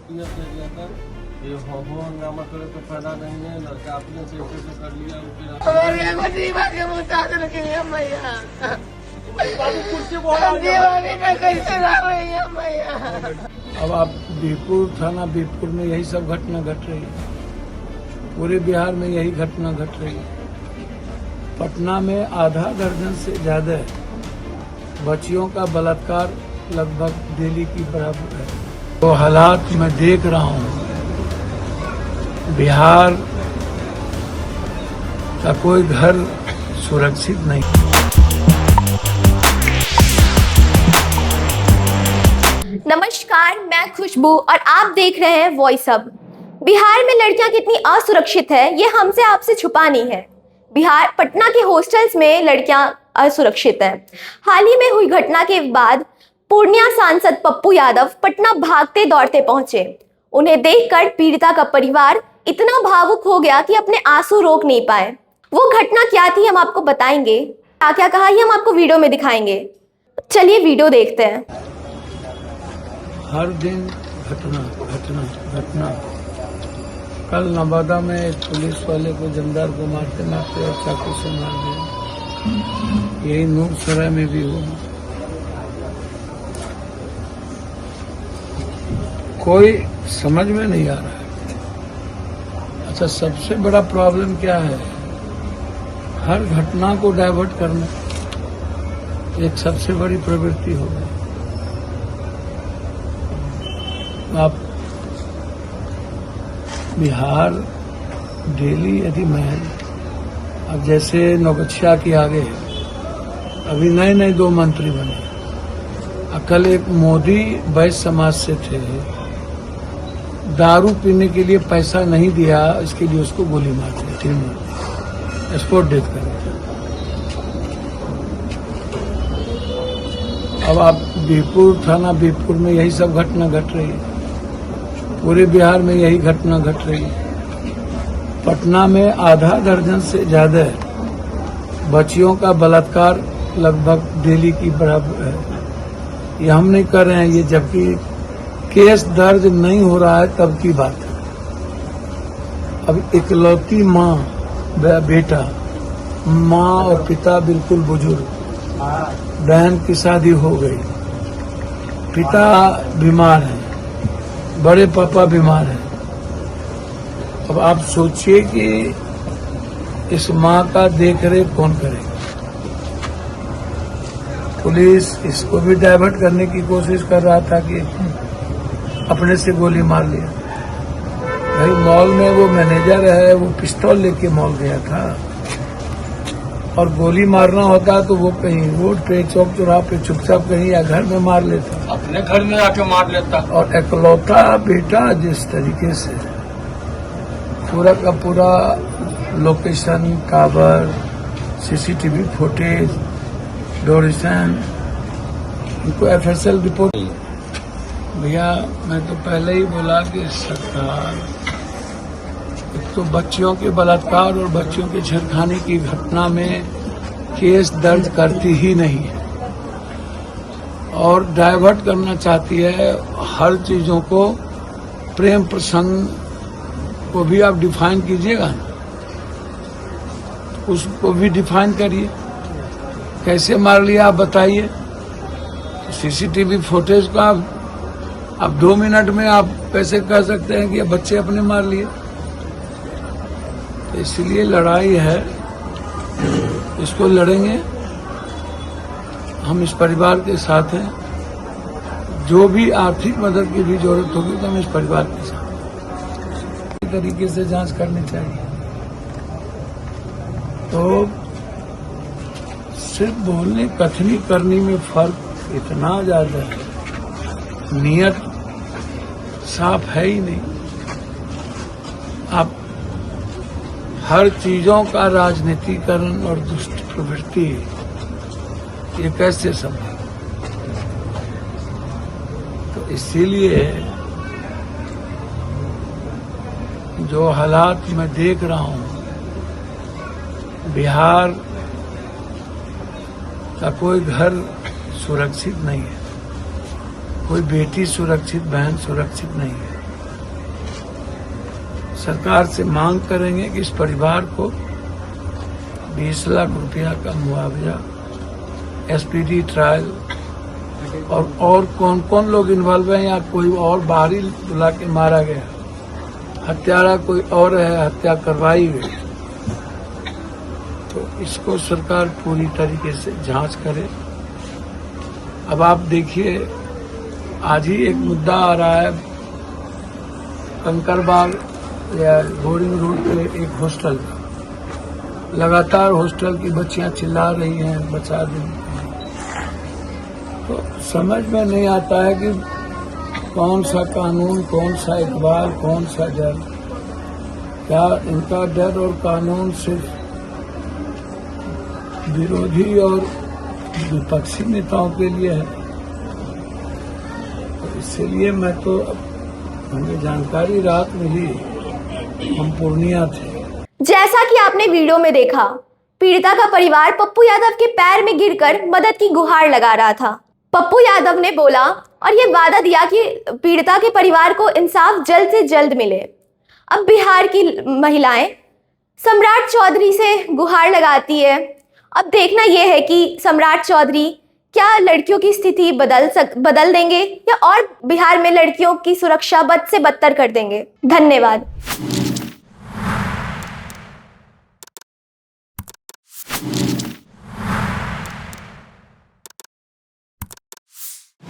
Clear कर दिया था। ये हो हंगामा करे तो फायदा नहीं है, लड़का अपने से कैसे कर लिया अब आप बीरपुर थाना बीरपुर में यही सब घटना घट रही है, पूरे बिहार में यही घटना घट रही है। पटना में आधा दर्जन से ज्यादा बच्चियों का बलात्कार लगभग डेली की बराबर है। तो हालात मैं देख रहा हूँ, बिहार का कोई घर सुरक्षित नहीं। नमस्कार, मैं खुशबू और आप देख रहे हैं वॉइस अब। बिहार में लड़कियां कितनी असुरक्षित है ये हमसे आपसे छुपा नहीं है। बिहार पटना के हॉस्टल्स में लड़कियां असुरक्षित हैं। हाल ही में हुई घटना के बाद पूर्णिया सांसद पप्पू यादव पटना भागते दौड़ते पहुंचे। उन्हें देखकर पीड़िता का परिवार इतना भावुक हो गया कि अपने आंसू रोक नहीं पाए। वो घटना क्या थी हम आपको बताएंगे, क्या क्या कहा ये हम आपको वीडियो में दिखाएंगे। चलिए वीडियो देखते हैं। हर दिन घटना घटना घटना। कल नवादा में एक पुलिस वाले को जमदार को मारते मारते और चाकू से मार दिया। यही नूरसराय में भी हुआ। कोई समझ में नहीं आ रहा है। अच्छा, सबसे बड़ा प्रॉब्लम क्या है, हर घटना को डाइवर्ट करना एक सबसे बड़ी प्रवृत्ति हो गई। आप बिहार डेली यदि मैं अब जैसे नौगछिया के आगे अभी नए नए 2 मंत्री बने, कल एक मोदी वैश्य समाज से थे, दारू पीने के लिए पैसा नहीं दिया, इसके लिए उसको गोली मार दी, 3 मार, स्पॉट डेथ कर दिया। अब आप बीरपुर थाना बीरपुर में यही सब घटना घट रही है, पूरे बिहार में यही घटना घट रही है। पटना में आधा दर्जन से ज्यादा बच्चियों का बलात्कार लगभग डेली की बराबर है। ये हम नहीं कर रहे हैं, ये जबकि केस दर्ज नहीं हो रहा है तब की बात है। अब इकलौती माँ बेटा, माँ और पिता बिल्कुल बुजुर्ग, बहन की शादी हो गई, पिता बीमार है, बड़े पापा बीमार हैं। अब आप सोचिए कि इस माँ का देख रेख कौन करेगा। पुलिस इसको भी डाइवर्ट करने की कोशिश कर रहा था कि अपने से गोली मार लिया। भाई मॉल में वो मैनेजर है, वो पिस्तौल लेके मॉल गया था, और गोली मारना होता तो वो कहीं रोड पे चौक चौराहा पे चुपचाप कहीं या घर में मार लेता, अपने घर में आके मार लेता। और इकलौता बेटा जिस तरीके से पूरा का पूरा लोकेशन कावर, सीसीटीवी फुटेज, डोरेशन, उनको FSL रिपोर्ट। भैया मैं तो पहले ही बोला कि सरकार एक तो बच्चियों के बलात्कार और बच्चियों के छेड़खानी की घटना में केस दर्ज करती ही नहीं है, और डाइवर्ट करना चाहती है हर चीजों को। प्रेम प्रसंग को भी आप डिफाइन कीजिएगा ना, उसको भी डिफाइन करिए, कैसे मार लिया आप बताइए। सीसीटीवी फुटेज का आप 2 मिनट में आप कैसे कह सकते हैं कि ये बच्चे अपने मार लिए। तो इसलिए लड़ाई है, इसको लड़ेंगे। हम इस परिवार के साथ हैं, जो भी आर्थिक मदद की भी जरूरत होगी तो हम इस परिवार के साथ हैं। इस तरीके से जांच करनी चाहिए। तो सिर्फ बोलने कथनी करनी में फर्क इतना ज्यादा है, नियत साफ है ही नहीं। आप हर चीजों का राजनीतिकरण और दुष्ट प्रवृत्ति, ये कैसे संभव। तो इसीलिए जो हालात मैं देख रहा हूं, बिहार का कोई घर सुरक्षित नहीं है, कोई बेटी सुरक्षित, बहन सुरक्षित नहीं है। सरकार से मांग करेंगे कि इस परिवार को 20 लाख रुपया का मुआवजा, एसपीडी ट्रायल और कौन कौन लोग इन्वॉल्व हैं या कोई और बाहरी बुला के मारा गया, हत्यारा कोई और है, हत्या करवाई गई, तो इसको सरकार पूरी तरीके से जांच करे। अब आप देखिए, आज ही एक मुद्दा आ रहा है कंकरबाग या बोरिंग रोड पे एक हॉस्टल का, लगातार हॉस्टल की बच्चियां चिल्ला रही हैं बचा दें, तो समझ में नहीं आता है कि कौन सा कानून, कौन सा इकबाल, कौन सा डर। क्या इनका डर और कानून सिर्फ विरोधी और विपक्षी नेताओं के लिए है? तो इसलिए मैं तो, हमें जानकारी रात मिली, हम पूर्णिया थे। जैसा कि आपने वीडियो में देखा, पीड़िता का परिवार पप्पू यादव के पैर में गिरकर मदद की गुहार लगा रहा था। पप्पू यादव ने बोला और ये वादा दिया कि पीड़िता के परिवार को इंसाफ जल्द से जल्द मिले। अब बिहार की महिलाएं सम्राट चौधरी से गुहार लगाती है। अब देखना यह है कि सम्राट चौधरी क्या लड़कियों की स्थिति बदल देंगे या और बिहार में लड़कियों की सुरक्षा बद से बदतर कर देंगे। धन्यवाद।